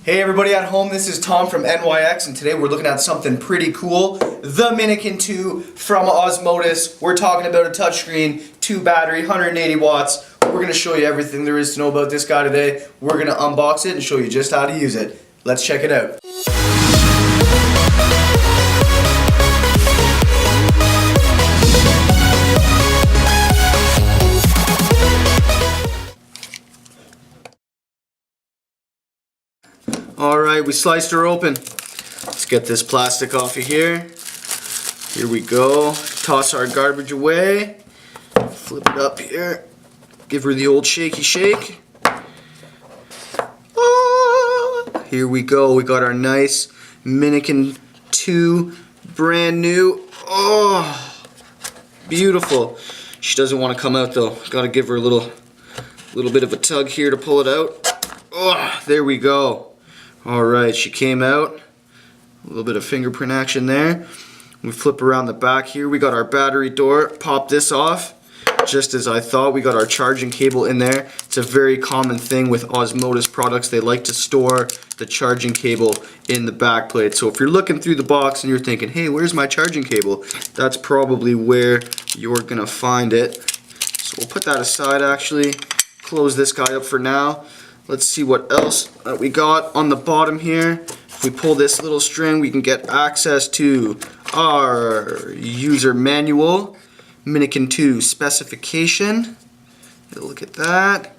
Hey everybody at home, this is Tom from NYX, and today we're looking at something pretty cool. The Minikin 2 from Asmodus. We're talking about a touchscreen, 2 battery, 180 watts. We're going to show you everything there is to know about this guy today. We're going to unbox it and show you just how to use it. Let's check it out. Alright, we sliced her open. Let's get this plastic off of here. Here we go. Toss our garbage away. Flip it up here. Give her the old shaky shake. Here we go. We got our nice Minikin 2, brand new. Oh, beautiful. She doesn't want to come out though. Got to give her a little bit of a tug here to pull it out. Oh, there we go. Alright, she came out. A little bit of fingerprint action there. We flip around the back here. We got our battery door. Pop this off. Just as I thought, we got our charging cable in there. It's a very common thing with Asmodus products. They like to store the charging cable in the back plate. So if you're looking through the box and you're thinking, hey, where's my charging cable? That's probably where you're going to find it. So we'll put that aside actually. Close this guy up for now. Let's see what else we got on the bottom here. If we pull this little string, we can get access to our user manual, Minikin 2 specification. Look at that.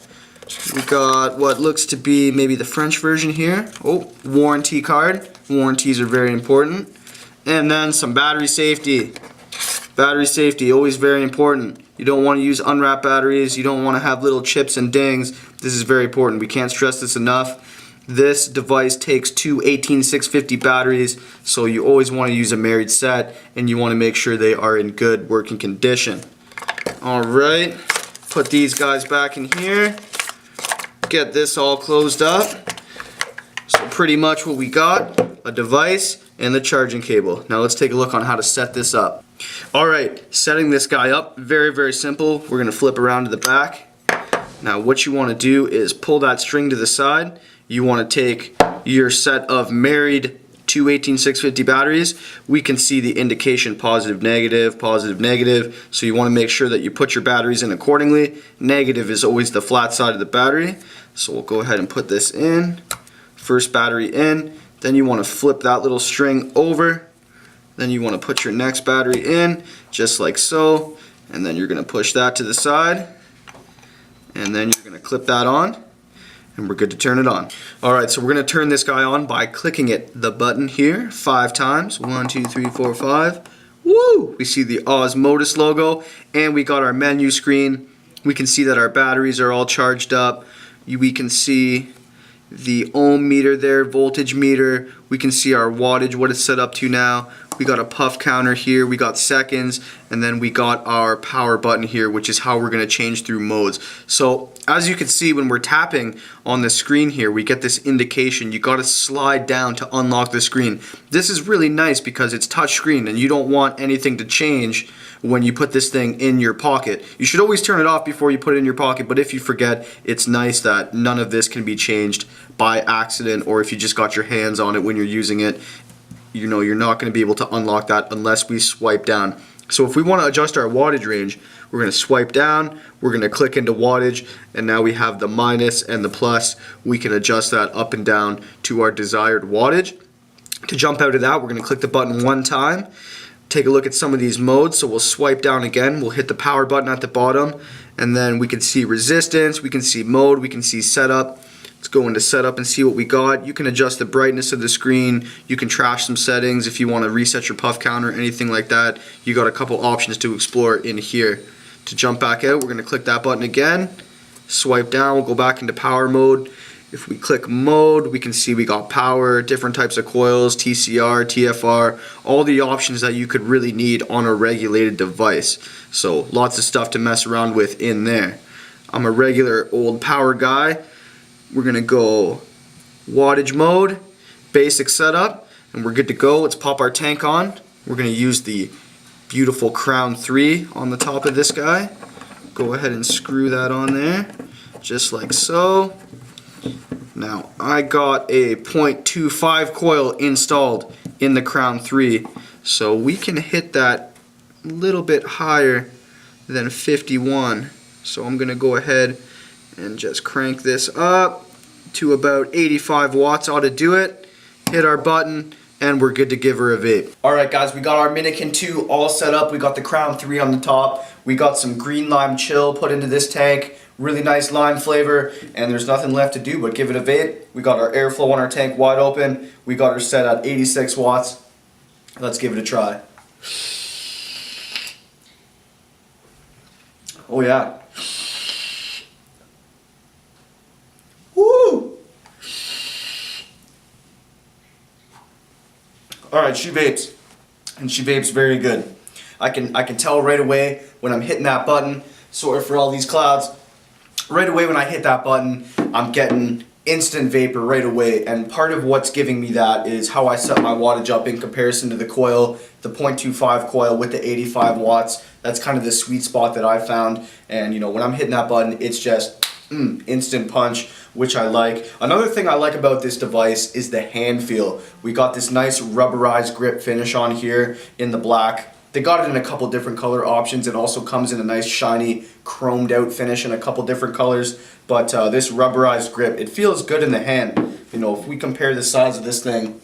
We got what looks to be maybe the French version here. Oh, warranty card. Warranties are very important. And then some battery safety. Battery safety, always very important. You don't want to use unwrapped batteries. You don't want to have little chips and dings. This is very important. We can't stress this enough. This device takes 2 18650 batteries, so you always want to use a married set, and you want to make sure they are in good working condition. Alright, put these guys back in here. Get this all closed up. So pretty much what we got, a device and the charging cable. Now let's take a look on how to set this up. Alright, setting this guy up, very simple. We're going to flip around to the back. Now what you want to do is pull that string to the side. You want to take your set of married 2 18650 batteries. We can see the indication positive, negative, so you want to make sure that you put your batteries in accordingly. Negative is always the flat side of the battery. So we'll go ahead and put this in. First battery in. Then you want to flip that little string over. Then you want to put your next battery in, just like so. And then you're going to push that to the side. And then you're going to clip that on. And we're good to turn it on. Alright, so we're going to turn this guy on by clicking the button here 5 times. 1, 2, 3, 4, 5. Woo! We see the Asmodus logo. And we got our menu screen. We can see that our batteries are all charged up. We can see the ohm meter there, voltage meter. We can see our wattage, what it's set up to now. We got a puff counter here, we got seconds, and then we got our power button here, which is how we're going to change through modes. So as you can see, when we're tapping on the screen here, we get this indication. You got to slide down to unlock the screen. This is really nice because it's touch screen and you don't want anything to change when you put this thing in your pocket. You should always turn it off before you put it in your pocket, but if you forget, it's nice that none of this can be changed by accident, or if you just got your hands on it when you're using it. You know, you're not going to be able to unlock that unless we swipe down. So if we want to adjust our wattage range, we're going to swipe down, we're going to click into wattage, and now we have the minus and the plus. We can adjust that up and down to our desired wattage. To jump out of that, we're going to click the button 1 time. Take a look at some of these modes. So we'll swipe down again, we'll hit the power button at the bottom, and then we can see resistance, we can see mode, we can see setup. Let's go into setup and see what we got. You can adjust the brightness of the screen. You can trash some settings if you want to reset your puff counter, anything like that. You got a couple options to explore in here. To jump back out, we're going to click that button again. Swipe down, we'll go back into power mode. If we click mode, we can see we got power, different types of coils, TCR, TFR, all the options that you could really need on a regulated device. So lots of stuff to mess around with in there. I'm a regular old power guy. We're going to go wattage mode, basic setup, and we're good to go. Let's pop our tank on. We're going to use the beautiful Crown 3 on the top of this guy. Go ahead and screw that on there, just like so. Now, I got a .25 coil installed in the Crown 3, so we can hit that a little bit higher than 51. So I'm going to go ahead and just crank this up to about 85 watts. Ought to do it. Hit our button, and we're good to give her a vape. Alright guys, we got our Minikin 2 all set up. We got the Crown 3 on the top. We got some green lime chill put into this tank. Really nice lime flavor, and there's nothing left to do but give it a vape. We got our airflow on our tank wide open. We got her set at 86 watts. Let's give it a try. Oh yeah. Woo! Alright, she vapes. And she vapes very good. I can tell right away when I'm hitting that button. Sorry for all these clouds. Right away when I hit that button, I'm getting instant vapor right away, and part of what's giving me that is how I set my wattage up in comparison to the coil, the .25 coil with the 85 watts. That's kind of the sweet spot that I found, and you know, when I'm hitting that button, it's just instant punch, which I like. Another thing I like about this device is the hand feel. We got this nice rubberized grip finish on here in the black. They got it in a couple different color options. It also comes in a nice shiny chromed out finish in a couple different colors. But this rubberized grip, it feels good in the hand. You know, if we compare the size of this thing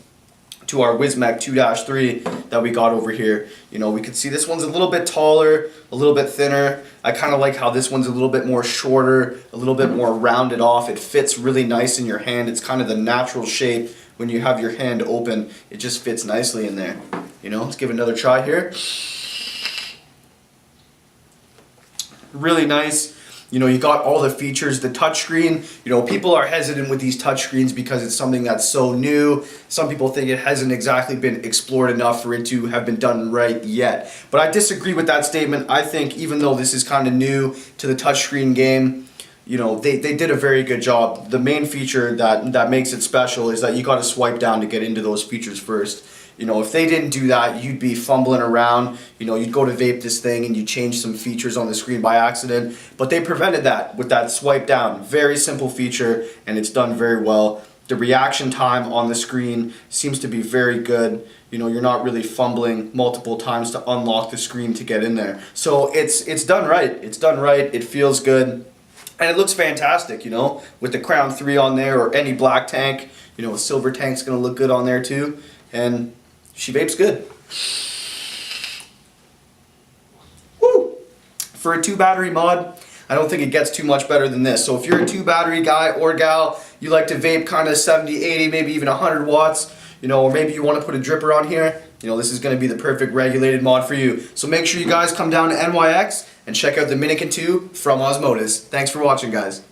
to our Wismec 2-3 that we got over here, you know, we could see this one's a little bit taller, a little bit thinner. I kind of like how this one's a little bit more shorter, a little bit more rounded off. It fits really nice in your hand. It's kind of the natural shape when you have your hand open. It just fits nicely in there. You know, let's give it another try here. Really nice. You know, you got all the features, the touchscreen. You know, people are hesitant with these touchscreens because it's something that's so new. Some people think it hasn't exactly been explored enough for it to have been done right yet. But I disagree with that statement. I think even though this is kind of new to the touchscreen game, you know, they did a very good job. The main feature that makes it special is that you got to swipe down to get into those features first. You know, if they didn't do that, you'd be fumbling around. You know, you'd go to vape this thing and you change some features on the screen by accident. But they prevented that with that swipe down. Very simple feature, and it's done very well. The reaction time on the screen seems to be very good. You know, you're not really fumbling multiple times to unlock the screen to get in there. So it's done right. It's done right. It feels good. And it looks fantastic, you know, with the Crown 3 on there or any black tank. You know, a silver tank's going to look good on there too. And she vapes good. Woo! For a 2-battery mod, I don't think it gets too much better than this. So if you're a 2-battery guy or gal, you like to vape kind of 70, 80, maybe even 100 watts, you know, or maybe you want to put a dripper on here, you know, this is going to be the perfect regulated mod for you. So make sure you guys come down to NYX and check out the Minikin 2 from Asmodus. Thanks for watching, guys.